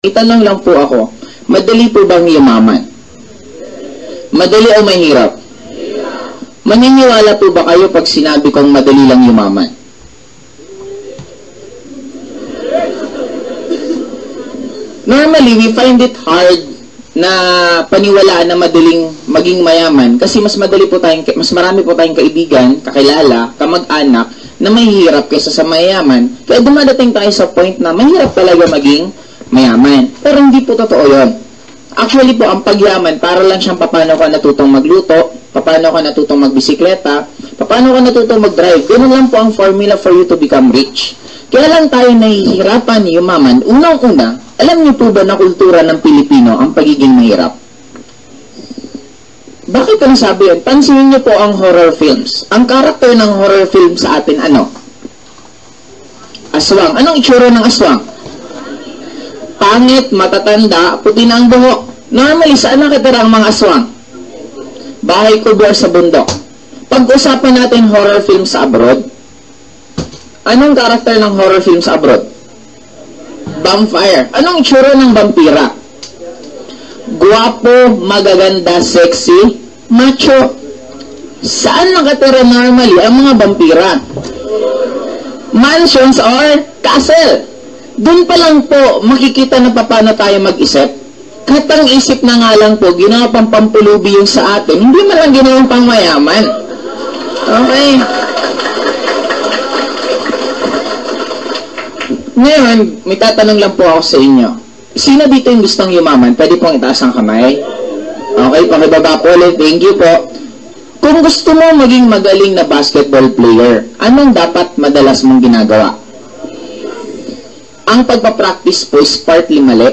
Itanong lang po ako, madali po bang yumaman? Madali o mahirap? Maniniwala po ba kayo pag sinabi kong madali lang yumaman? Normally, we find it hard na paniwalaan na madaling maging mayaman kasi mas marami po tayong kaibigan, kakilala, kamag-anak na mahihirap kaysa sa mayaman. Kaya dumadating tayo sa point na mahirap talaga maging mayaman. Pero hindi po totoo yun. Actually po, ang pagyaman, para lang siyang paano ka natutong magluto, paano ka natutong magbisikleta, paano ka natutong mag-drive. Ganun lang po ang formula for you to become rich. Kaya lang tayo nahihirapan yumaman. Unang-una, alam niyo po ba na kultura ng Pilipino ang pagiging mahirap? Bakit ko nasabi yun? Pansinin niyo po ang horror films. Ang karakter ng horror film sa atin, ano? Aswang. Anong itsura ng aswang? Pangit, matatanda, puti na ang buhok. Normally, saan nakitira ang mga aswang? Bahay kubo sa bundok. Pag-usapan natin horror film sa abroad, anong karakter ng horror film sa abroad? Vampire. Anong itsura ng vampira? Guwapo, magaganda, sexy, macho. Saan nakatira normally ang mga vampira? Mansions or castle. Doon pa lang po makikita na paano tayo mag-isip. Kahit ang isip na nga lang po, ginawa pang pampulubi yung sa atin, hindi man lang ginawang pang mayaman. Okay. Ngayon, may tatanong lang po ako sa inyo. Sino dito yung gustong yumaman? Pwede pong itaas ang kamay. Okay, pakibaba po ulit. Thank you po. Kung gusto mo maging magaling na basketball player, anong dapat madalas mong ginagawa? Ang pagpapractice po is partly mali.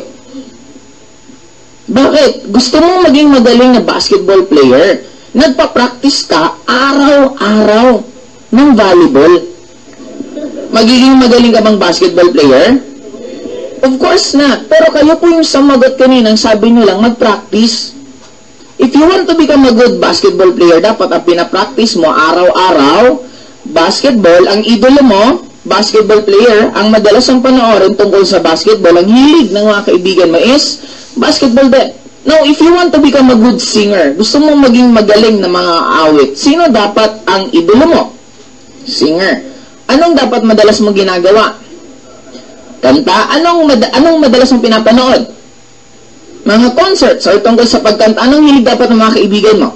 Bakit? Gusto mo maging magaling na basketball player, nagpapractice ka araw-araw ng volleyball. Magiging magaling ka bang basketball player? Of course not. Pero kayo po yung sumagot kanina, sabi nyo lang, mag-practice. If you want to become a good basketball player, dapat ang pinapractice mo araw-araw, basketball, ang idolo mo, basketball player, ang madalas ang panoorin tungkol sa basketball, ang hilig ng mga kaibigan mo is basketball din. Now, if you want to become a good singer, gusto mo maging magaling na mga awit, sino dapat ang idolo mo? Singer. Anong dapat madalas mong ginagawa? Kanta? Anong madalas mong pinapanood? Mga concerts or tungkol sa pagkanta. Anong hilig dapat ng mga kaibigan mo?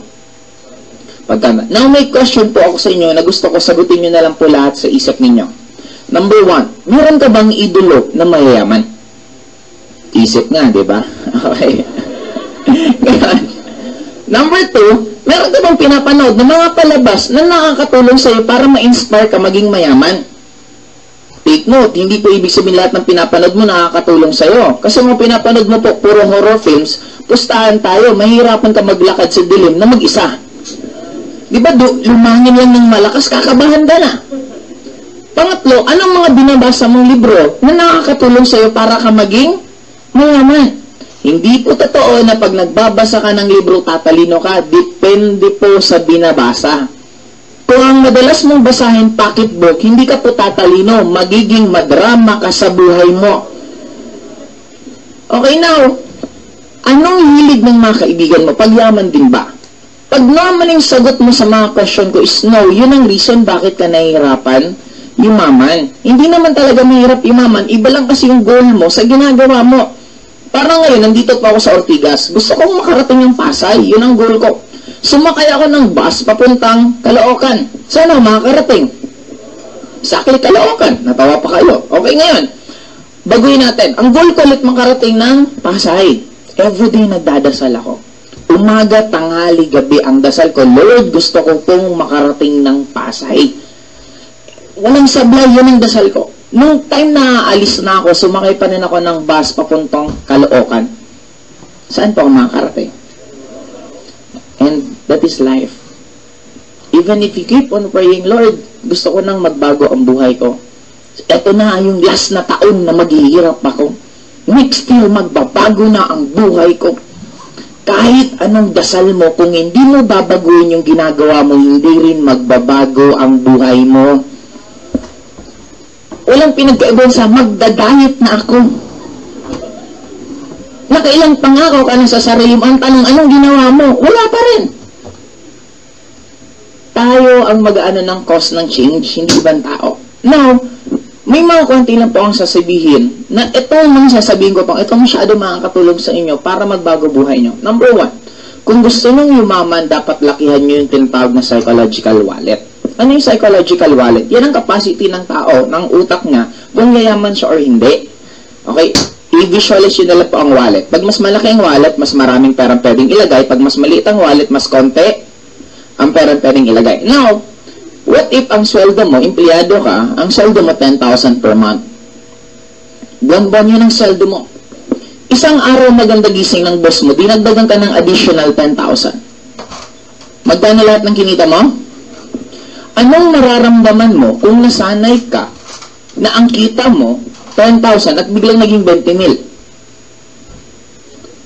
Pagkanta. Now, may question po ako sa inyo na gusto ko sagutin nyo na lang po lahat sa isip ninyo. Number 1, meron ka bang idolo na mayayaman? Isip nga, di ba? Okay. Number 2, meron ka bang pinapanood ng mga palabas na nakakatulong sa'yo para ma-inspire ka maging mayaman? Take note, hindi po ibig sabihin lahat ng pinapanood mo nakakatulong sa'yo. Kasi kung pinapanood mo po puro horror films, pustahan tayo, mahirapan ka maglakad sa dilim na mag-isa. Di ba, lumangin lang ng malakas, kakabahan ka na. Pangatlo, anong mga binabasa mong libro na nakakatulong sa'yo para ka maging mayaman? Hindi po totoo na pag nagbabasa ka ng libro, tatalino ka. Depende po sa binabasa. Kung ang madalas mong basahin pocketbook, hindi ka po tatalino. Magiging madrama ka sa buhay mo. Okay, now, anong hilig ng mga kaibigan mo? Pagyaman din ba? Pag naman yung sagot mo sa mga question ko is no, yun ang reason bakit ka nahihirapan yumaman. Hindi naman talaga mahirap yumaman. Iba lang kasi yung goal mo sa ginagawa mo. Parang ngayon, nandito pa ako sa Ortigas. Gusto kong makarating yung Pasay. Yun ang goal ko. Sumakay ako ng bus papuntang Caloocan. Sana makakarating? Exactly, Caloocan. Natawa pa kayo. Okay, ngayon. Baguhin natin. Ang goal ko ulit makarating ng Pasay. Everyday nagdadasal ako. Umaga, tanghali, gabi ang dasal ko. Lord, gusto ko pong makarating ng Pasay. Walang sablay, yun ang dasal ko. Nung time na aalis na ako, sumakay pa rin ako ng bus papuntang Caloocan. Saan po ako makakarating? And that is life. Even if you keep on praying, Lord, gusto ko nang magbago ang buhay ko. Ito na yung last na taon na maghihirap ako. Next year, magbabago na ang buhay ko. Kahit anong dasal mo, kung hindi mo babaguhin yung ginagawa mo, hindi rin magbabago ang buhay mo. Walang pinagkaiba sa magdadayet na ako. Nakailang pangako ka na sa sarili mo. Ang tanong, anong ginawa mo? Wala pa rin. Tayo ang mag-ano ng cause ng change, hindi ibang tao. Now, may mga konti lang po ang sasabihin na ito mga sasabihin ko pang ito masyado makakatulong sa inyo para magbago buhay nyo. Number 1, kung gusto nyo yumaman, dapat lakihan nyo yung tinatawag na psychological wallet. Ano yung psychological wallet? Yan ang capacity ng tao, ng utak niya, kung yayaman siya or hindi. Okay? I-visualize yun nila po ang wallet. Pag mas malaki ang wallet, mas maraming perang pwedeng ilagay. Pag mas maliit ang wallet, mas konti ang perang pwedeng ilagay. Now, what if ang sweldo mo, empleyado ka, ang sweldo mo 10,000 per month? Buwan-buwan yun ang sweldo mo. Isang araw maganda gising ng boss mo, dinagdagan ka ng additional 10,000. Magkano lahat ng kinita mo? Anong mararamdaman mo kung nasanay ka na ang kita mo 10,000 at biglang naging 20,000?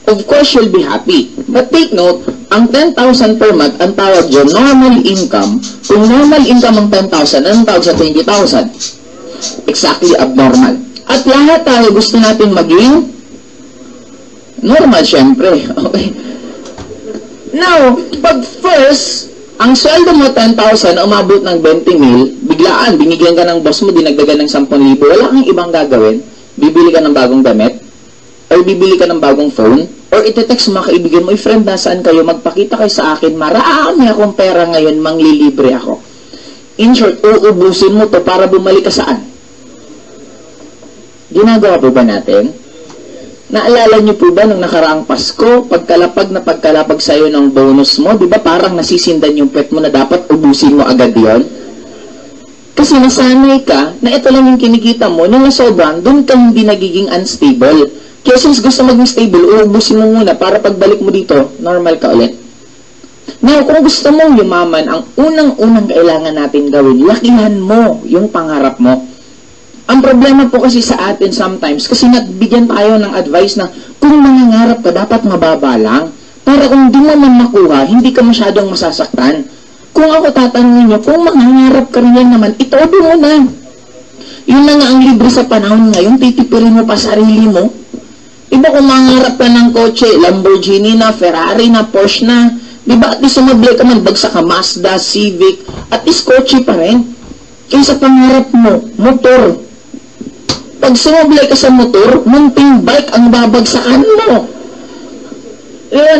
Of course, you'll be happy. But take note, ang 10,000 per month, ang tawag dyan, normal income. Kung normal income ang 10,000, anong tawag sa 20,000? Exactly abnormal. At lahat tayo gusto natin maging normal, syempre. Okay? Now, pag first, ang sweldo mo 10,000, umabot ng 20,000, biglaan, binigyan ka ng boss mo, dinagdagan ng 10,000, wala kang ibang gagawin, bibili ka ng bagong damit, or bibili ka ng bagong phone, or ite-text mga kaibigan mo, friend, nasaan kayo, magpakita kayo sa akin, marami akong pera ngayon, manglilibre ako. In short, uubusin mo to para bumalik ka saan? Ginagawa po ba natin? Naalala niyo po ba nung nakaraang Pasko, pagkalapag sa'yo ng bonus mo, di ba parang nasisindan yung pet mo na dapat ubusin mo agad yon? Kasi nasanay ka na ito lang yung kinikita mo, nung nasobrang, dun ka hindi nagiging unstable. Kaya since gusto maging stable, uubusin mo muna para pagbalik mo dito, normal ka ulit. Now, kung gusto mong yumaman, ang unang-unang kailangan natin gawin, lakihan mo yung pangarap mo. Ang problema po kasi sa atin sometimes, kasi nagbigyan tayo ng advice na kung mangangarap ka, dapat mababa lang. Para kung di mo man makuha, hindi ka masyadong masasaktan. Kung ako tatanungin nyo, kung mangangarap ka rin naman, itodo mo na. Yun na nga ang libre sa panahon ngayon, titipirin mo pa sarili mo. Iba kung mangarap ka ng kotse, Lamborghini na, Ferrari na, Porsche na, di ba at least sumabli ka man, bagsak ka, Mazda, Civic, at least kotse pa rin. Kaysa pangarap mo, motor. Pag sumabli ka sa motor, munting bike ang babagsakan mo.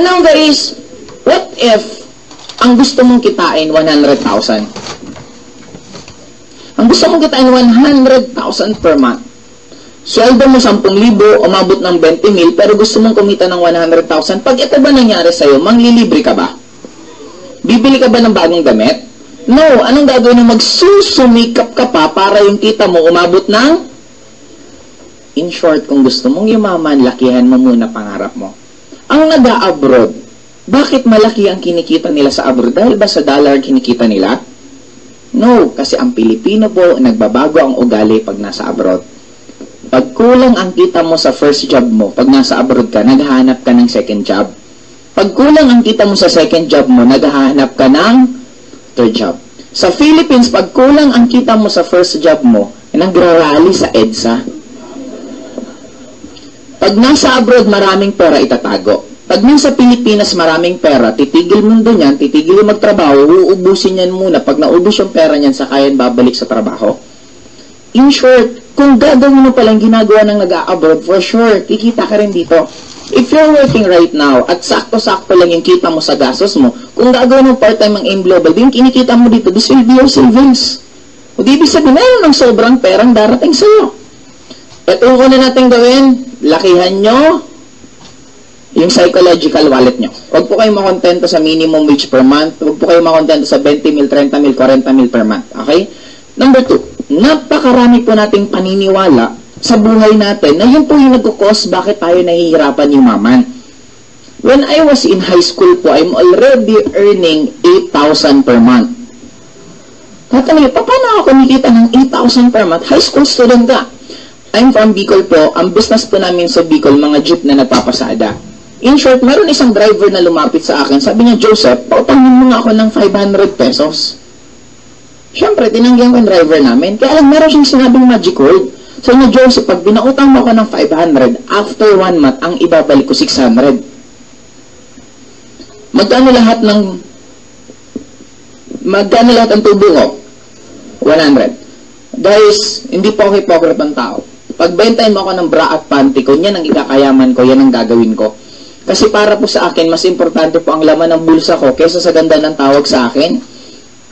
Now guys, what if ang gusto mong kitain 100,000? Ang gusto mong kitain 100,000 per month. Sweldo mo 10,000, umabot ng 20,000, pero gusto mong kumita ng 100,000. Pag ito ba nangyari sa'yo, manglilibre ka ba? Bibili ka ba ng bagong damit? No, anong gagawin mo? Magsusumikap ka pa para yung kita mo umabot ng... In short, kung gusto mong yumaman, lakihan mo muna pangarap mo. Ang nag-a-abroad, bakit malaki ang kinikita nila sa abroad? Dahil ba sa dollar kinikita nila? No, kasi ang Pilipino po, nagbabago ang ugali pag nasa abroad. Pag kulang ang kita mo sa first job mo, pag nasa abroad ka, naghahanap ka ng second job. Pag kulang ang kita mo sa second job mo, naghahanap ka ng third job. Sa Philippines, pag kulang ang kita mo sa first job mo, nagrarally sa EDSA. Pag nasa abroad, maraming pera itatago. Pag nasa Pilipinas, maraming pera, titigil mundo niyan, titigil magtrabaho, uubusin niyan muna. Pag naubos yung pera niyan, saka yan babalik sa trabaho. In short, kung gagawin mo palang ginagawa ng nag-a-abroad, for sure, kikita ka rin dito. If you're working right now, at sakto-sakto lang yung kita mo sa gastos mo, kung gagawin mo part-time ang AIM Global, yung kinikita mo dito, this will be your savings. O di ibig sabihin, mayroon ng sobrang perang darating sa'yo. Ito ko na natin gawin, lakihan nyo yung psychological wallet nyo. Huwag po kayo makontento sa minimum wage per month, huwag po kayo makontento sa 20,000, 30,000, 40,000 per month. Okay? Number 2, napakarami po nating paniniwala sa buhay natin na yun po yung nagkukos bakit tayo nahihirapan yumaman. When I was in high school po, I'm already earning 8,000 per month. Tatanungin, paano ako kumikita ng 8,000 per month? High school student ka. I'm from Bicol po. Ang business po namin sa Bicol, mga jeep na nagpapasada. In short, meron isang driver na lumapit sa akin. Sabi niya, Joseph, pautangin mo nga ako ng 500 pesos. Siyempre, tinanggihan ko yung driver namin. Kaya alam, meron siyang sinabing magic word. So na Joseph, pag binautang mo ako ng 500, after 1 month, ang ibabalik ko 600. Magkano lahat ang tubo ko? 100. Guys, hindi po ako hypocrite ng tao. Pag bentahin mo ako ng bra at panty ko, yan ang ikakayaman ko, yan ang gagawin ko. Kasi para po sa akin, mas importante po ang laman ng bulsa ko kaysa sa ganda ng tawag sa akin.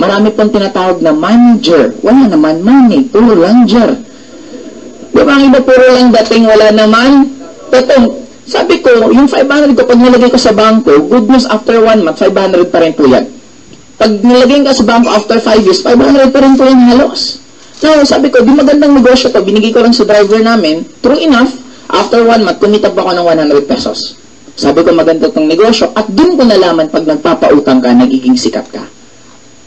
Marami pong tinatawag na manager. Wala naman money, puro langer. Di ba ang iba puro lang dating wala naman? Totoo, sabi ko, yung 500 ko, pag nilagay ko sa bangko, good news after 1 month, 500 pa rin po yan. Pag nilagay ka sa bangko after 5 years, 500 pa rin po yan halos. So, sabi ko, di magandang negosyo to, binigay ko lang sa driver namin. True enough, after 1 month, kumita pa ako ng 100 pesos. Sabi ko, maganda tong negosyo. At dun ko nalaman, pag nagpapautang ka, nagiging sikat ka.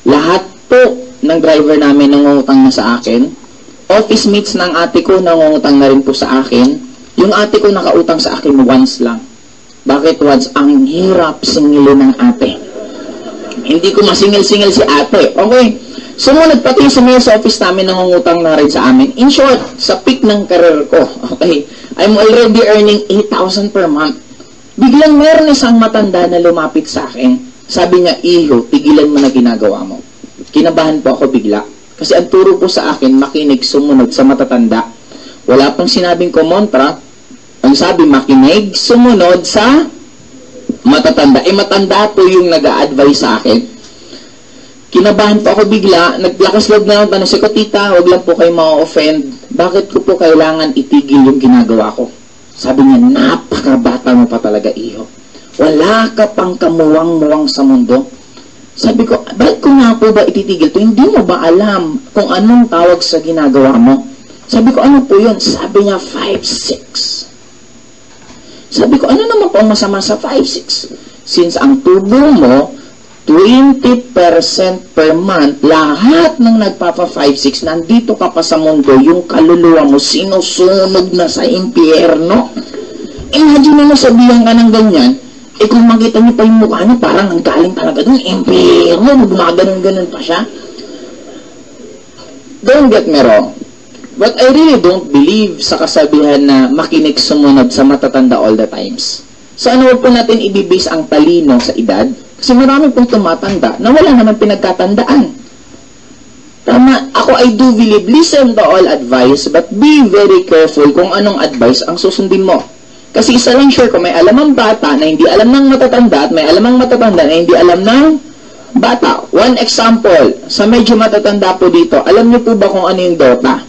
Lahat po ng driver namin nangungutang na sa akin. Office mates ng ate ko nangungutang na rin po sa akin. Yung ate ko nakautang sa akin once lang. Bakit once? Ang hirap singilin ng ate. Hindi ko masingil-singil si ate. Okay. Sumunod pati sa office namin nangungutang na rin sa amin. In short, sa peak ng career ko, okay, I'm already earning 8,000 per month. Biglang meron isang matanda na lumapit sa akin. Sabi niya, Iho, tigilan mo na ginagawa mo. Kinabahan po ako bigla. Kasi ang turo po sa akin, makinig, sumunod sa matatanda. Wala pang sinabing kumontra. Ang sabi, makinig, sumunod sa matatanda. Matanda po yung nag-a-advise sa akin. Kinabahan po ako bigla. Naglakas loob na lang tanong ko, tita, huwag lang po kayo ma-offend. Bakit ko po kailangan itigil yung ginagawa ko? Sabi niya, napakabata mo pa talaga, Iho. Wala ka pang kamuwang-muwang sa mundo. Sabi ko, bakit ko nga po ba ititigil to? Hindi mo ba alam kung anong tawag sa ginagawa mo? Sabi ko, ano po yun? Sabi niya, 5-6. Sabi ko, ano naman po ang masama sa 5-6? Since ang tubo mo, 20% per month, lahat ng nagpapa 5-6, nandito ka pa sa mundo, yung kaluluwa mo, sinusunog na sa impyerno. Imagine mo, sabihan ka ng ganyan, kung makita niyo pa yung mukha niya, parang ang galing talaga dun, impyerno, gumaganon-ganon pa siya. Don't get me wrong, but I really don't believe sa kasabihan na makinig sumunod sa matatanda all the times. So ano po natin ibibase ang talino sa edad? Kasi marami pong tumatanda na wala naman pinagkatandaan. Tama, ako I do believe, listen to all advice, but be very careful kung anong advice ang susundin mo. Kasi isa lang sure ko, may alam ang bata na hindi alam ng matatanda at may alam ang matatanda na hindi alam ng bata. One example, sa medyo matatanda po dito, alam niyo po ba kung ano yung Dota?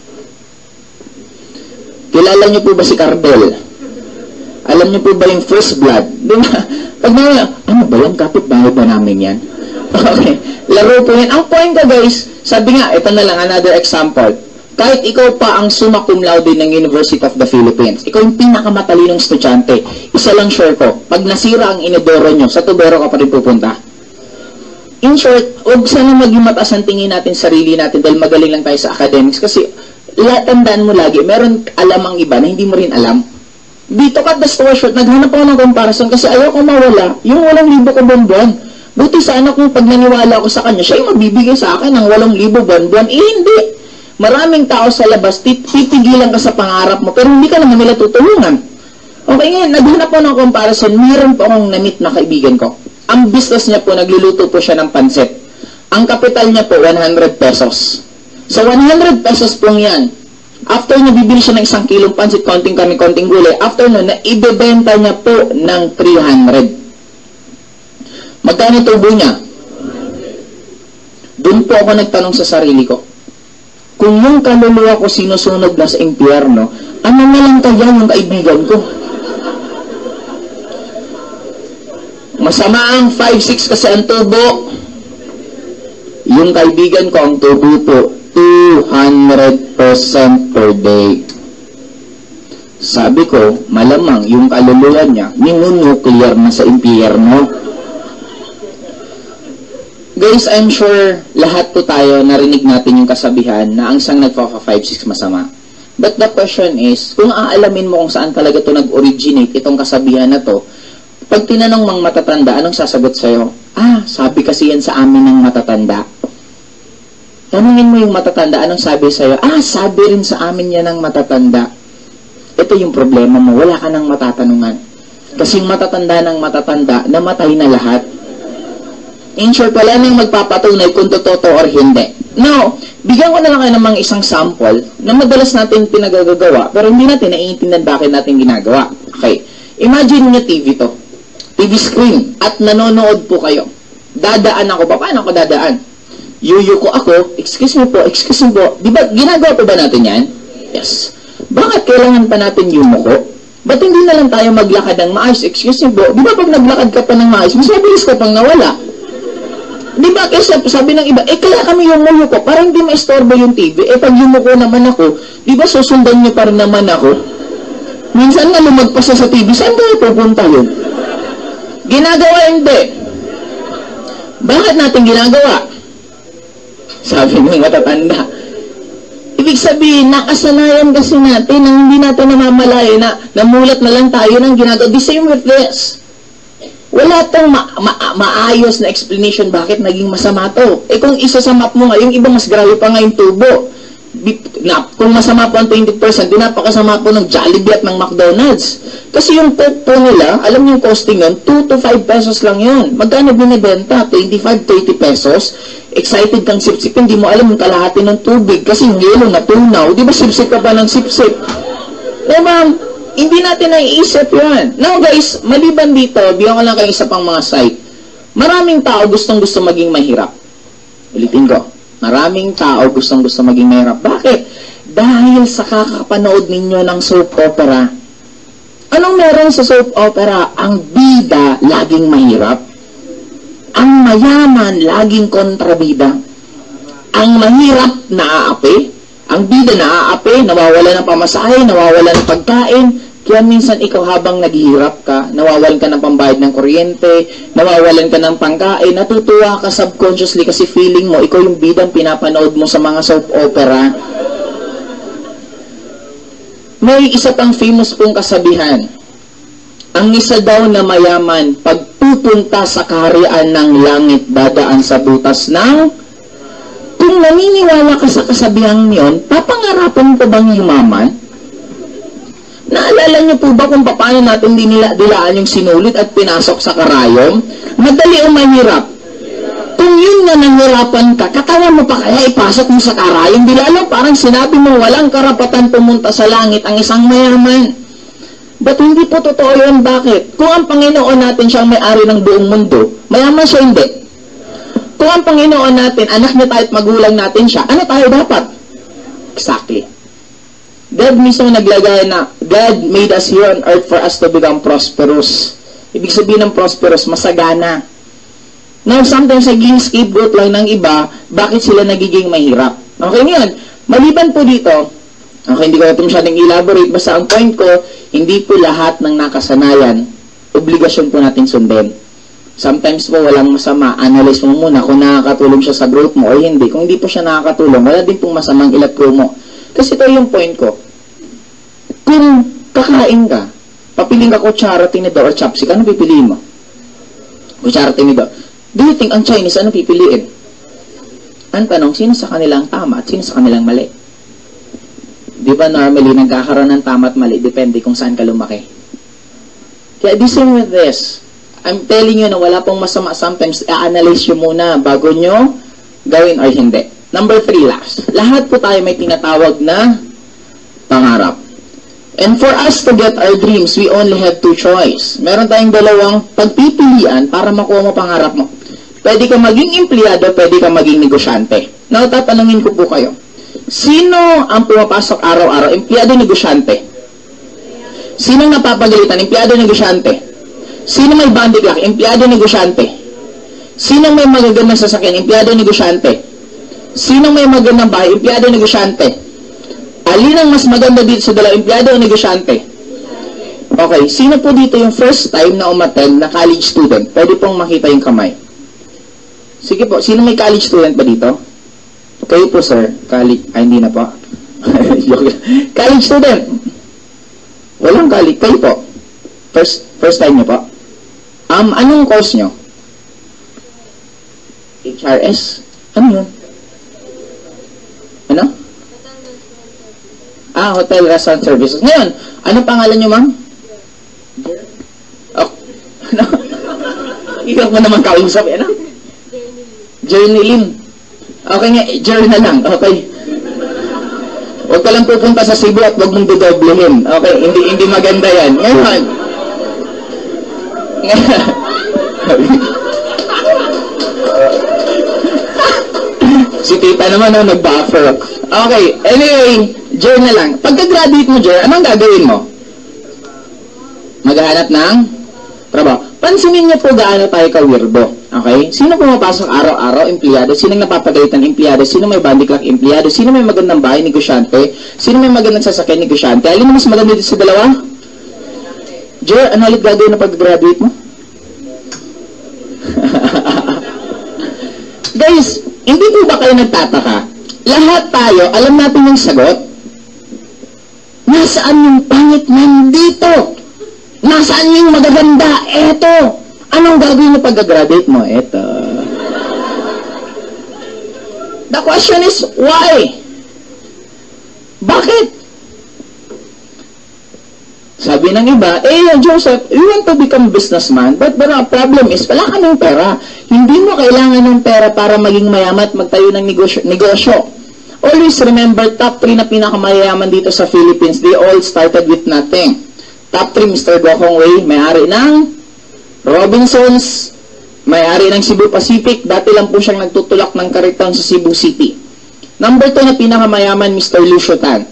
Kilala niyo po ba si Cardel? Alam niyo po ba yung First Blood? Diba? Pag na, ano ba yan? Kapit-bahay ba namin yan? Okay. Laro po yan. Ang point ka guys, sabi nga, ito na lang, another example. Kahit ikaw pa ang summa cum laude ng University of the Philippines, ikaw yung pinakamatalinong estudyante, isa lang sure ko, pag nasira ang inodoro nyo, sa tubero ka pa rin pupunta. In short, huwag sana maging mataas ang tingin natin sarili natin dahil magaling lang tayo sa academics kasi tandaan mo lagi, meron alam ang iba na hindi mo rin alam. Dito ka, that's the short, naghanap ako ng comparison kasi ayaw ko mawala yung 8,000 ko buwan-buwan. Buti sana kung pag naniwala ko sa kanya, siya yung magbibigay sa akin ng 8,000 buwan-buwan. Hindi. Maraming tao sa labas, titigilan ka sa pangarap mo, pero hindi ka naman nila tutulungan. Okay, ngayon, naghanap ako ng comparison, meron po akong na-meet na kaibigan ko. Ang business niya po, nagluluto po siya ng pansit. Ang kapital niya po, 100 pesos. So, 100 pesos pong yan. After na bibili siya ng 1 kilong pansit, konting kami, konting gulay, after nun, na ibebenta niya po ng 300. Magkano tubo niya? Doon po ako nagtanong sa sarili ko, kung yung kaluluwa ko sinusunog na sa impyerno, ano na lang kaya yung kaibigan ko? Masama ang 5-6 kasi ang tubo. Yung kaibigan ko, ang tubo po, 200% per day. Sabi ko, malamang yung kaluluwa niya, ninunuclear na sa impyerno. Guys, I'm sure lahat po tayo narinig natin yung kasabihan na ang isang nagpa-5-6 masama. But the question is, kung aalamin mo kung saan talaga ito nag-originate, itong kasabihan na to, pag tinanong mang matatanda, anong sasagot sa'yo? Ah, sabi kasi yan sa amin ng matatanda. Tanungin mo yung matatanda, anong sabi sa'yo? Sabi rin sa amin yan ng matatanda. Ito yung problema mo, wala ka nang matatanungan. Kasing matatanda ng matatanda, namatay na lahat. In short, wala nang magpapatunay kung totoo or hindi. Now, bigyan ko na lang kayo ng mga isang sample na madalas natin pinagagawa, pero hindi natin naiintindihan bakit natin ginagawa. Okay, imagine nyo TV to. TV screen, at nanonood po kayo. Dadaan ako. Paano ako dadaan? Yuyu ko ako, excuse me po. Di ba, ginagawa po ba natin yan? Yes. Bakit kailangan pa natin yumuko? Ba't hindi na lang tayo maglakad ng maayos? Excuse me po, di ba pag naglakad ka pa ng maayos, mas mabilis ka pang nawala? Di ba, kasi sabi ng iba, kaya kami yumuko para hindi maistorbo yung TV. Pag yumuko naman ako, di ba susundan niyo pa rin naman ako? Minsan nga lumagpas sa TV, saan tayo pupunta yun? Ginagawa hindi. Bakit natin ginagawa? Sabi ng matatanda. Ibig sabihin, nakasanayan kasi natin nang hindi natin namamalayan na namulat na lang tayo ng ginagawa. The same with this. Wala tong maayos na explanation bakit naging masama to. Kung isa sa map mo nga, yung iba mas grabe pa nga yung tubo. Kung masama po ang 20%, napakasama po ng Jollibee at ng McDonald's. Kasi yung Coke po nila, alam niyo yung costing yun, 2 to 5 pesos lang yun. Magkano binibenta? 25, 30 pesos. Excited kang sip-sip, hindi mo alam yung kalahati ng tubig kasi yung yelo natunaw. Di ba sip-sip ka pa ng sip-sip? Diba, hindi natin naiisip yun. Now guys, maliban dito, bigyan ko lang kayo isa pang mga site. Maraming tao gustong-gusto maging mahirap. Ulitin ko. Maraming tao gustong-gusto maging mahirap. Bakit? Dahil sa kakapanood ninyo ng soap opera. Anong meron sa soap opera? Ang bida laging mahirap. Ang mayaman laging kontrabida. Ang mahirap naaapi. Ang bida naaapi, nawawala ng pamasahe, nawawala ng pagkain. Kaya minsan ikaw habang naghihirap ka, nawawalan ka ng pambayad ng kuryente, nawawalan ka ng pangkain, natutuwa ka subconsciously kasi feeling mo, ikaw yung bidang pinapanood mo sa mga soap opera. May isa pang famous pong kasabihan. Ang isa daw na mayaman, pagpupunta sa kaharian ng langit, dadaan sa butas ng... Kung naniniwala ka sa kasabihang niyon, papangarapan ko bang yumaman? Naalala niyo po ba kung paano natin dilaan yung sinulit at pinasok sa karayom? Madali o mahirap? Kung yun nga nanghirapan ka, katawa mo pa kaya ipasok mo sa karayom? Di lalo parang sinabi mo walang karapatan pumunta sa langit ang isang mayaman. Ba't hindi po totoo yun? Bakit? Kung ang Panginoon natin siyang may-ari ng buong mundo, mayaman siya hindi. Kung ang Panginoon natin, anak niya tayo at magulang natin siya, ano tayo dapat? Exactly. God mismo naglagay na God made us here on earth for us to become prosperous. Ibig sabihin ng prosperous, masagana. Now, sometimes naging scapegoat lang ng iba, bakit sila nagiging mahirap? Okay, ngayon, maliban po dito, okay, hindi ko na ito masyadong elaborate, basta ang point ko, hindi po lahat ng nakasanayan, obligasyon po natin sundin. Sometimes po walang masama, analyze mo muna kung nakakatulong siya sa growth mo o hindi. Kung hindi po siya nakakatulong, wala din pong masamang ilat go mo. Kasi ito yung point ko. Kung kakain ka, papiling ka kutsara, tinidor, or chopstick, ano pipiliin mo? Kutsara, tinidor. Do you think ang Chinese, ano pipiliin? Ang tanong, sino sa kanilang tama at sino sa kanilang mali? Di ba normally, nagkakaroon ng tama at mali, depende kung saan ka lumaki. Kaya the same with this. I'm telling you na wala pong masama. Sometimes, i-analyze nyo muna bago nyo gawin or hindi. Number 3, last. Lahat po tayo may tinatawag na pangarap. And for us to get our dreams, we only have 2 choice. Meron tayong dalawang pagpipilian para makuha mo pangarap mo. Pwede ka maging empleyado, pwede ka maging negosyante. Now, tatanungin ko po kayo. Sino ang pumapasok araw-araw? Empleyado, negosyante? Sino napapagalitan? Empleyado, negosyante? Sino may bandy clock? Empleyado, negosyante? Sino may magagandang sasakyan? Empleyado, negosyante? Sino may magandang bahay? Empleyado, negosyante? Alin ang mas maganda dito sa dalawa? Empleyado o negosyante? Okay, sino po dito yung first time na umattend na college student? Pwede pong makita yung kamay. Sige po, sino may college student ba dito? Kayo po, sir. College, hindi na po. College student. Walang college. Kayo po. First time niyo po. Anong course nyo? HRS? Ano yun? Hotel Restaurant Services. Ngayon, anong pangalan niyo, ma'am? Oh, ano? Ikaw mo naman kausap, ano? Journalyn. Okay nga, journal na lang. Okay. Huwag ka lang pupunta sa Cebu at huwag mong dodoblehin. Okay, hindi maganda yan. Ngayon, si tita naman nag-buffer. Okay, anyway, journal lang. Pagka-graduate mo, Jer, anong gagawin mo? Maghahanap ng trabaho. Pansinin niyo po gaano tayo ka-weirdo. Okay? Sino pumapasok araw-araw? Empleyado. Sino napapagalitan? Empleyado. Sino may bandy clock? Empleyado. Sino may magandang bahay? Negosyante. Sino may magandang sasakyan? Negosyante. Alin mo mas maganda dito sa dalawa? Jer, ano ulit gagawin na pag-graduate mo? Guys, hindi po ba kayo nagtataka? Lahat tayo, alam natin yung sagot. Nasaan yung pangit nandito? Nasaan yung magaganda? Eto. Anong gagawin mo pag-graduate mo? Eto. The question is, why? Bakit? Sabi ng iba, Joseph, you want to become businessman, but the problem is, wala ka ng pera. Hindi mo kailangan ng pera para maging mayaman at magtayo ng negosyo. Always remember, top 3 na pinakamayaman dito sa Philippines, they all started with nothing. Top 3, Mr. Gokong Wei, may-ari ng Robinsons, may-ari ng Cebu Pacific, dati lang po siyang nagtutulak ng kariton sa Cebu City. Number 2 na pinakamayaman, Mr. Lucio Tan.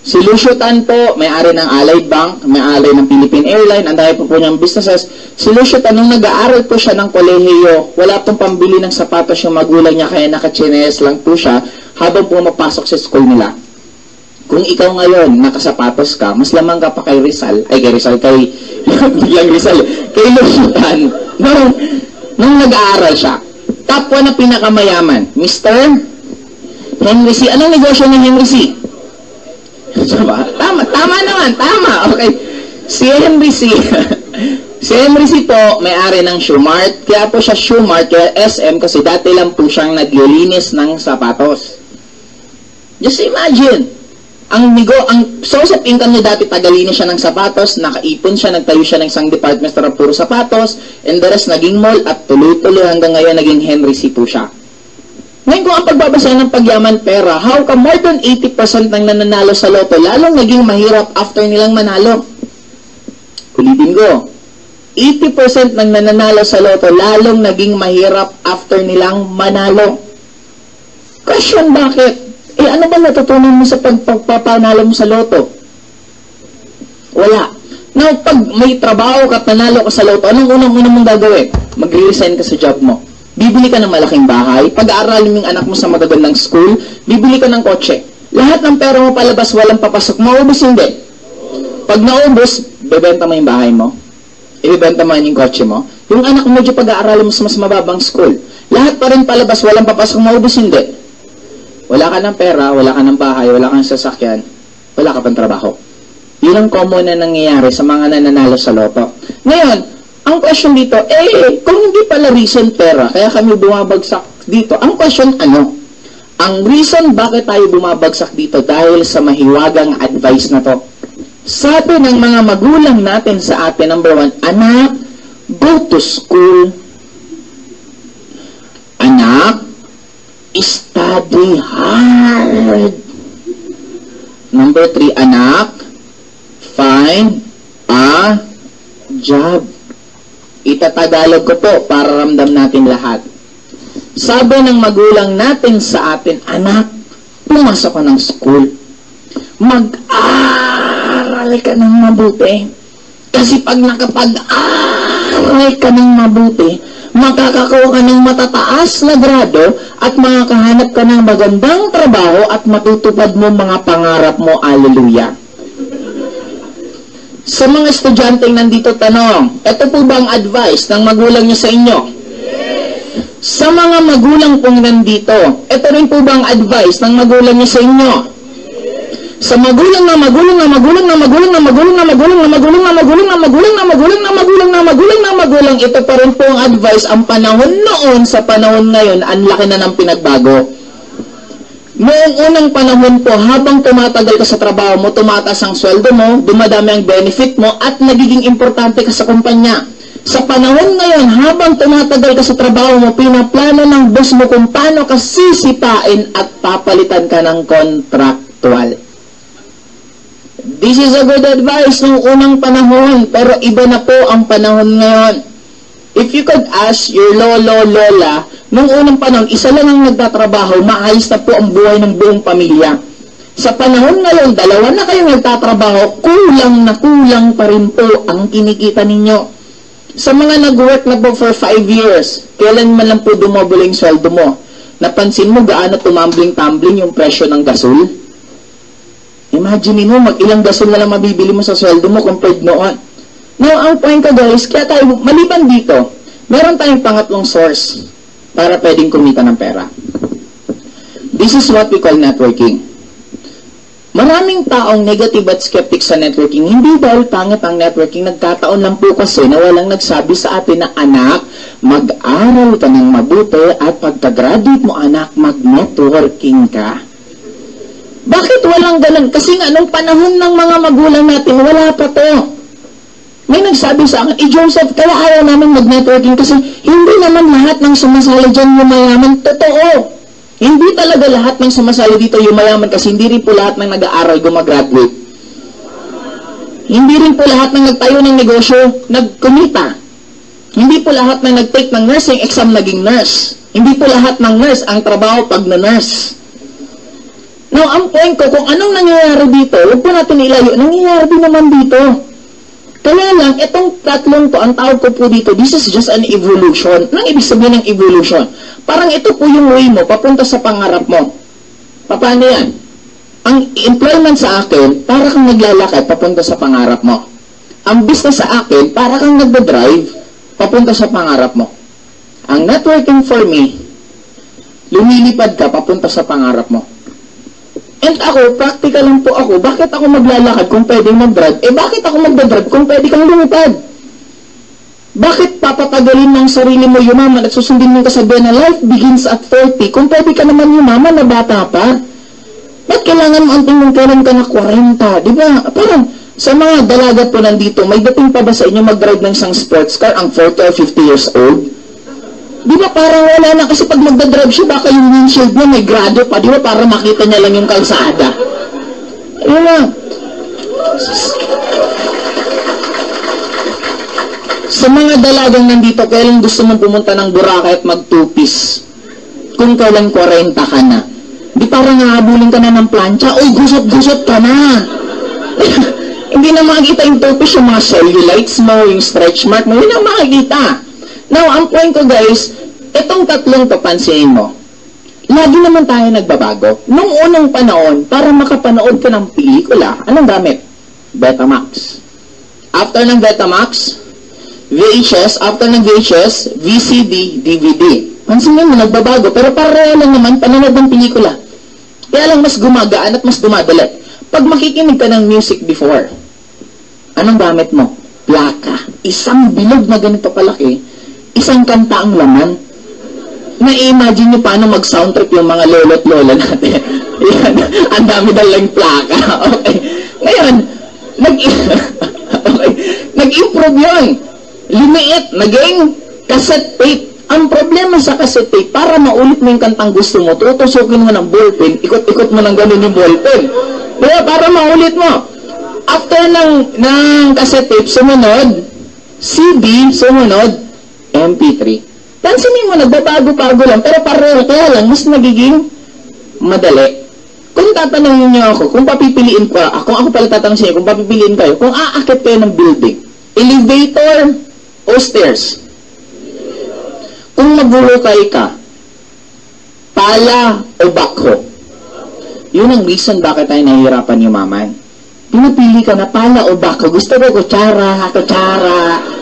Si Lucio Tan po, may-ari ng Allied Bank, may-ari ng Philippine Airlines, ang dami po niyang businesses. Si Lucio Tan, nung nag-aaral po siya ng kolehiyo, wala pong pambili ng sapatos yung magulang niya, kaya naka-chines lang po siya habang pumapasok sa school nila. Kung ikaw ngayon, nakasapatos ka, mas lamang ka pa kay Rizal, kay Lucio Tan, nung nag-aaral siya. Top 1 na pinakamayaman, Mr. Henry C. Anong negosyo ni Henry C? Tama naman, tama. Okay. Si Henry C. Si Henry C po, may-ari ng Shoe Mart. Kaya po siya Shoe Mart, kaya SM, kasi dati lang po siyang naglilinis ng sapatos. Just imagine, ang source of income niya dati, tagalinis siya ng sapatos, nakaipon siya, nagtayo siya ng isang department store ng puro sapatos, and the rest naging mall, at tuloy-tuloy hanggang ngayon naging Henry C po siya. Ngayon kung ang pagbabasa ng pagyaman pera, how come more than 80% ng nananalo sa loto, lalong naging mahirap after nilang manalo? Ulitin ko, 80% ng nananalo sa loto, lalong naging mahirap after nilang manalo. Question, bakit? Ano ba natutunan mo sa pagpapanalo mo sa loto? Wala. Now, pag may trabaho ka at nanalo ka sa loto, anong unang-unang mong gagawin? Mag-resign ka sa job mo. Bibili ka ng malaking bahay, pag-aaralin mo yung anak mo sa magagandang school, bibili ka ng kotse. Lahat ng pera mo palabas, walang papasok, maubos hindi. Pag naubos, bebenta mo yung bahay mo, ibebenta mo yung kotse mo, yung anak mo medyo pag-aaralin mo sa mas mababang school. Lahat pa rin palabas, walang papasok, maubos hindi. Wala ka ng pera, wala ka ng bahay, wala kang sasakyan, wala ka pang trabaho. Yun ang common na nangyayari sa mga nananalo sa loto. Ngayon, ang question dito, kung hindi pala reason pera, kaya kami bumabagsak dito. Ang question, ano? Ang reason bakit tayo bumabagsak dito dahil sa mahiwagang advice na to. Sabi ng mga magulang natin sa atin, number 1, anak, go to school. Anak, study hard. Number 3, anak, find a job. Itatagalog ko po para ramdam natin lahat. Sabi ng magulang natin sa atin, anak, pumasok ka ng school. Mag-aral ka ng mabuti. Kasi pag nakapag-aral ka ng mabuti, makakakuha ka ng matataas na grado at makakahanap ka ng magandang trabaho at matutupad mo mga pangarap mo. Hallelujah. Sa mga estudyanteng nandito, tanong, ito po ba ang advice ng magulang niyo sa inyo? Yes. Sa mga magulang pong nandito, ito rin po ba ang advice ng magulang niyo sa inyo? Yes. Sa magulang na magulang na magulang na magulang na magulang na magulang na magulang na magulang na magulang na magulang na magulang na magulang na magulang, ito pa rin po ang advice. Ang panahon noon sa panahon ngayon, ang laki na ng pinagbago. Noong unang panahon po, habang tumatagal ka sa trabaho mo, tumataas ang sweldo mo, dumadami ang benefit mo, at nagiging importante ka sa kumpanya. Sa panahon ngayon, habang tumatagal ka sa trabaho mo, pinaplano ng boss mo kung paano ka sisipain at papalitan ka ng contractual. This is a good advice noong unang panahon, pero iba na po ang panahon ngayon. If you could ask your lolo, lola, noong unang panahon, isa lang ang nagtatrabaho, maayos na po ang buhay ng buong pamilya. Sa panahon ngayon, dalawa na kayong nagtatrabaho, kulang na kulang pa rin po ang kinikita ninyo. Sa mga nag-work na po for 5 years, kailan man lang po dumobole yung sweldo mo? Napansin mo gaano tumambling-tumbling yung presyo ng gasol? Imagine mo, mag-ilang gasol na lang mabibili mo sa sweldo mo compared noon. Now, ang point ko guys, kaya tayo, maliban dito, meron tayong pangatlong source para pwedeng kumita ng pera. This is what we call networking. Maraming taong negative at skeptic sa networking, hindi dahil pangit ang networking, nagkataon lang po kasi na walang nagsabi sa atin na anak, mag-aral ka ng mabuti at pagka-graduate mo anak, mag-networking ka. Bakit walang ganun? Kasi nga, nung panahon ng mga magulang natin, wala pa to. May nagsabi sa akin, Joseph, kaya ayaw namin mag-networking kasi hindi naman lahat ng sumasali dyan yumayaman. Totoo. Hindi talaga lahat ng sumasali dito yumayaman kasi hindi rin po lahat ng nag-aaral gumagraduate. Hindi rin po lahat ng nagtayo ng negosyo nagkumita. Hindi po lahat ng nag-take ng nursing exam naging nurse. Hindi po lahat ng nurse ang trabaho pag na-nurse. Now, ang point ko, kung anong nangyayari dito, huwag po natin ilayo, nangyayari din naman dito. Kaya lang, itong tatlong to, ang tawag ko po dito, this is just an evolution. Anong ibig sabihin ng evolution? Parang ito po yung way mo, papunta sa pangarap mo. Paano yan? Ang employment sa akin, para kang naglalakad, papunta sa pangarap mo. Ang business sa akin, para kang nagdadrive, papunta sa pangarap mo. Ang networking for me, lumilipad ka, papunta sa pangarap mo. And ako, practical lang po ako. Bakit ako maglalakad kung pwedeng mag-drive? Bakit ako magdadrive kung pwede kang lumipad? Bakit papatagalin ng sarili mo yumaman at susundin mo kasabihan na life begins at 40 kung pwede ka naman yumaman na bata pa? Ba't kailangan mo ang tingong kailan ka na 40? Diba? Parang sa mga dalaga po nandito, may dating pa ba sa inyo mag-drive ng isang sports car ang 40 or 50 years old? Di ba parang wala na kasi pag magdadrive siya, baka yung windshield niya may grado pa, di ba para makita niya lang yung kalsada. Ayun na. Sa mga dalagang nandito, kailan gusto mong pumunta ng Boracay at mag-two-piece? Kung kailan 40 ka na. Di parang nahabulin ka na ng plancha, oy, gusot-gusot ka na. Hindi na makikita yung two-piece, yung mga cellulites mo, yung stretch mark mo, hindi na makikita. Now, ang point ko guys, itong tatlong papansinin mo, lagi naman tayo nagbabago. Nung unang panahon, para makapanood ka ng pelikula, anong gamit? Betamax. After ng Betamax, VHS, after ng VHS, VCD, DVD. Pansinin mo, nagbabago, pero pareho lang naman panonood ng pelikula. Kaya lang mas gumagaan at mas dumadali. Pag makikinig ka ng music before, anong gamit mo? Plaka. Isang bilog na ganito palaki, isang kanta ang laman. Na-imagine nyo paano mag-soundtrack yung mga lolo't lola natin. Yan, ang dami dalang plaka. Okay. Ngayon, nag-improve yun. Lumiit, naging cassette tape. Ang problema sa cassette tape, para maulit mo yung kantang gusto mo, tutusukin mo ng ballpen, ikot-ikot mo ng ganun yung ballpen. Kaya para maulit mo. After ng cassette tape, sumunod, CD, sumunod, MP3. Pansinin mo, nagbabago-bago lang, pero pareho, kaya lang, mas nagiging madali. Kung tatanungin niyo ako, kung papipiliin ko, kung ako pala tatanungin sa inyo, kung papipiliin kayo, kung aakit kayo ng building, elevator o stairs? Kung maghulukay ka, pala o backhoe? Yun ang reason bakit tayo nahihirapan yumaman. Pinapili ka na pala o backhoe. Gusto ko kutsara, kutsara.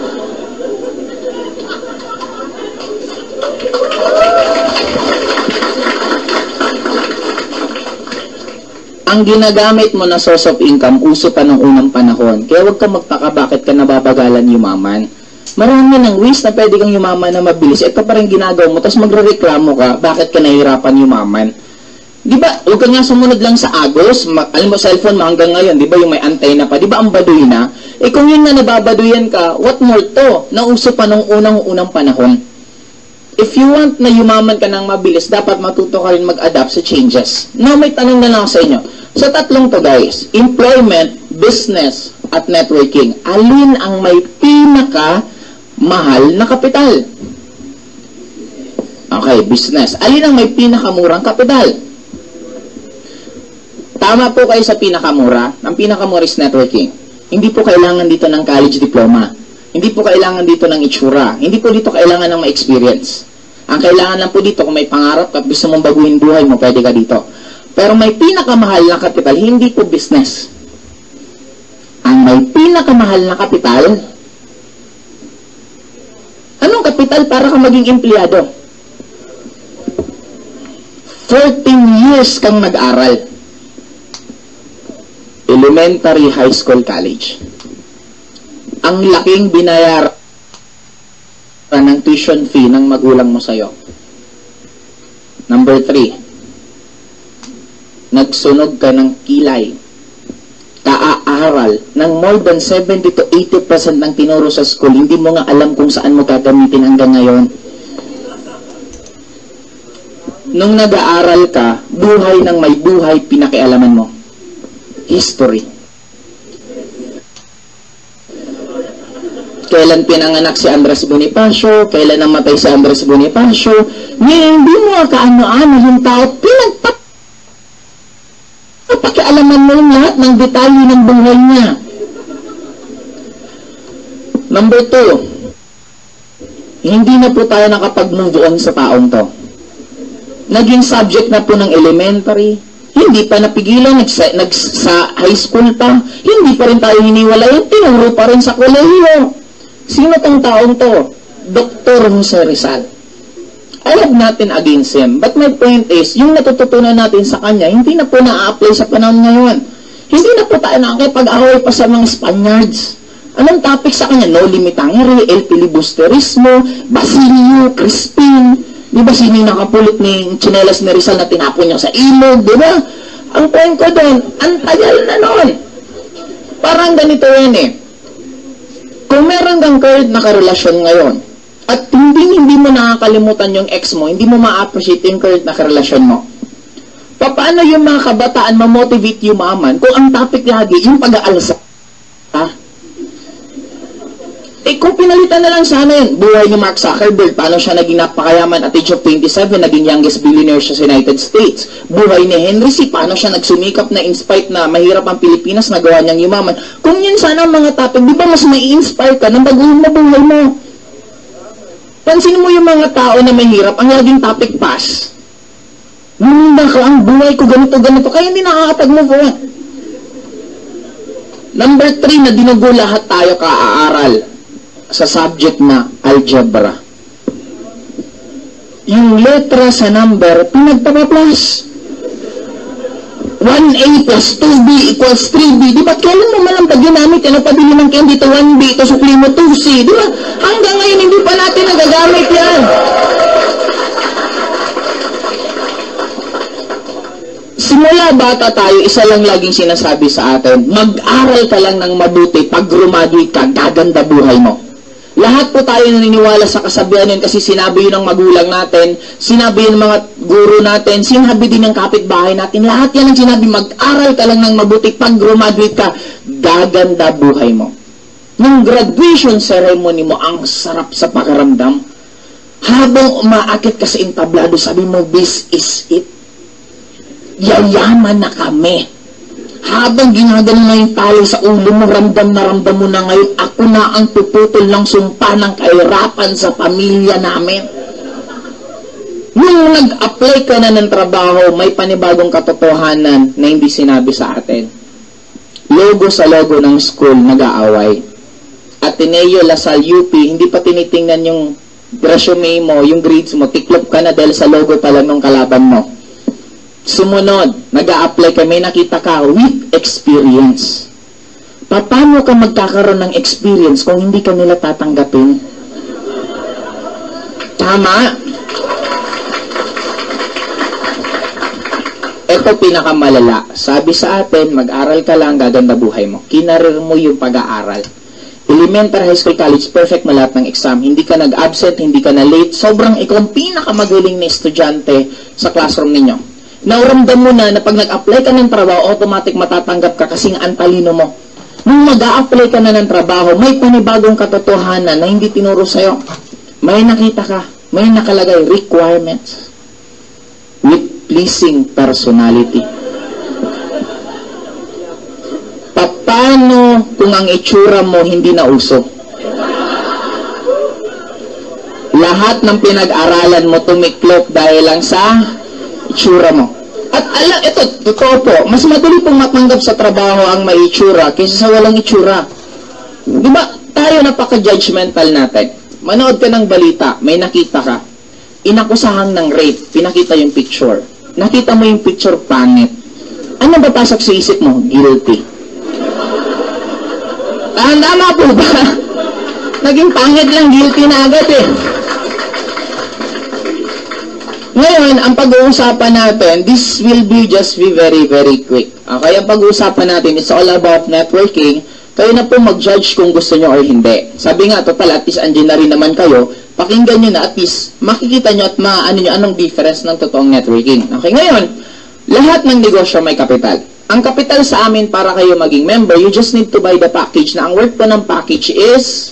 Ang ginagamit mo na source of income, uso pa ng unang panahon. Kaya huwag ka magtaka bakit ka nababagalan yumaman. Marami ng ways na pwede kang yumaman na mabilis. Ito pa rin ginagawa mo, tapos magre-reklamo ka, bakit ka nahihirapan yumaman. Di ba, huwag ka nga sumunod lang sa Agos, alam mo, cellphone mo hanggang ngayon, di ba yung may antenna pa, di ba ang baduy na? Eh kung yun na nababaduyan ka, what more to? Nauso pa nung unang panahon. If you want na yumaman ka ng mabilis, dapat matuto ka rin mag-adapt sa changes. Now, may tanong na lang sa inyo. Sa tatlong to guys, employment, business, at networking, alin ang may pinaka-mahal na kapital? Okay, business. Alin ang may pinakamurang kapital? Tama po kayo sa pinakamura. Ang pinakamura is networking. Hindi po kailangan dito ng college diploma. Hindi po kailangan dito ng itsura. Hindi po dito kailangan ng ma-experience. Ang kailangan lang po dito, kung may pangarap ka, gusto mong baguhin buhay mo, pwede ka dito. Pero may pinakamahal na kapital, hindi po business. Ang may pinakamahal na kapital, anong kapital para ka maging empleyado? 14 years kang nag-aral. Elementary, high school, college. Ang laking binayaran ng tuition fee ng magulang mo sa'yo. Number 3, nagsunog ka ng kilay. Kaaaral ng more than 70 to 80% ng tinuro sa school, hindi mo nga alam kung saan mo gagamitin hanggang ngayon. Nung nag-aaral ka, buhay ng may buhay, pinakialaman mo. History. Kailan pinanganak si Andres Bonifacio, kailan namatay si Andres Bonifacio, hindi mo kaano-ano yung tao, pakialaman mo yung lahat ng detalye ng buhay niya. Number 2, hindi na po tayo nakapag-move on sa taong to. Naging subject na po ng elementary, hindi pa napigilan, sa high school pa, hindi pa rin tayo hiniwalayan, tinuro pa rin sa kolehiyo. Sino tong taong to? Dr. Jose Rizal. I have nothing against him, but my point is, yung natututunan natin sa kanya, hindi na po na-apply sa panahon ngayon. Hindi na po tayo nakakipag-away pa sa mga Spaniards. Anong topic sa kanya? No limitangere, el filibusterismo, Basilio, Crispin. Di ba sino yung nakapulot ni tsinelas ni Rizal na tinapon niya sa ilog, di ba? Ang point ko doon, ang tagal na noon. Parang ganito yan eh. Kung meron kang current na karelasyon ngayon, at hindi mo nakakalimutan yung ex mo, hindi mo ma-appreciate yung current na karelasyon mo, paano yung mga kabataan ma-motivate yumaman kung ang topic lagi yung pag-aalsa? Eh kung pinalitan na lang sana yun, buhay ni Mark Zuckerberg, paano siya naging napakayaman at age of 27, naging youngest billionaire siya sa United States. Buhay ni Henry C., paano siya nagsumikap na in spite na mahirap ang Pilipinas, nagawa niyang yumaman. Kung yun sana ang mga topic, di ba mas mai-inspire ka nang baguhin mo buhay mo? Pansin mo yung mga tao na mahirap, ang laging topic pass. Nunda ka, ang buhay ko ganito, kaya hindi nakakapag-move on. Number 3, na dinugo lahat tayo kaaaral sa subject na algebra. Yung letra sa number, pinagpapa-plus. 1a plus 2b equals 3b. Di ba kailan mo malang pag ginamit, ano pabili ng candy to 1b, ito sukli mo 2c. Di ba? Hanggang ngayon, hindi pa natin nagagamit yan. Simula bata tayo, isa lang laging sinasabi sa atin, mag-aral ka lang ng mabuti, pag graduate ka, gaganda buhay mo. Lahat po tayo naniniwala sa kasabihan yun kasi sinabi yun ng magulang natin, sinabi yun ng mga guro natin, sinabi din ng kapitbahay natin, lahat yan ang sinabi, mag-aral ka lang ng mabuti, pag graduate ka, gaganda buhay mo. Nung graduation ceremony mo, ang sarap sa pakaramdam. Habang umaakit ka sa entablado, sabi mo, this is it. Yayaman na kami. Habang ginagano na yung tali sa ulo mo, ramdam mo na ngayon, ako na ang puputol ng sumpa ng kahirapan sa pamilya namin. Nung nag-apply ka na ng trabaho, may panibagong katotohanan na hindi sinabi sa atin. Logo sa logo ng school, nag-aaway. Ateneo, Lasal, UP, hindi pa tinitingnan yung resume mo, yung grades mo, tiklop ka na dahil sa logo pa lang ng kalaban mo. Sumunod, nag-a-apply ka, may nakita ka with experience. Paano ka magkakaroon ng experience kung hindi ka nila tatanggapin? Tama? Ito pinakamalala. Sabi sa atin, mag-aral ka lang, gaganda buhay mo. Kinarir mo yung pag-aaral. Elementary, high school, college, perfect mo lahat ng exam. Hindi ka nag-absent, hindi ka na late. Sobrang ikaw ang pinakamagaling na estudyante sa classroom ninyo. Nauramdam mo na pag nag-apply ka ng trabaho, automatic matatanggap ka kasi ang talino mo. Nung mag-a-apply ka na ng trabaho, may panibagong katotohanan na hindi tinuro sa'yo. May nakita ka, may nakalagay requirements with pleasing personality. Paano kung ang itsura mo hindi na uso? Lahat ng pinag-aralan mo tumiklop dahil lang sa itsura mo. At ito, totoo po, mas madali pong matanggap sa trabaho ang may itsura kaysa sa walang itsura. Di ba, tayo napaka-judgmental natin. Manood ka ng balita, may nakita ka. Inakusahan ng rape, pinakita yung picture. Nakita mo yung picture, pangit. Ano ba pasok sa isip mo? Guilty. Tama po ba? Naging pangit lang, guilty na agad eh. Ngayon, ang pag-uusapan natin, this will be just be very, very quick. Okay, ang pag-uusapan natin, it's all about networking. Kayo na po mag-judge kung gusto nyo or hindi. Sabi nga, total, at least andyan na rin naman kayo. Pakinggan nyo na, at least makikita nyo at maano nyo anong difference ng totoong networking. Okay, ngayon, lahat ng negosyo may kapital. Ang kapital sa amin para kayo maging member, you just need to buy the package na ang worth po ng package is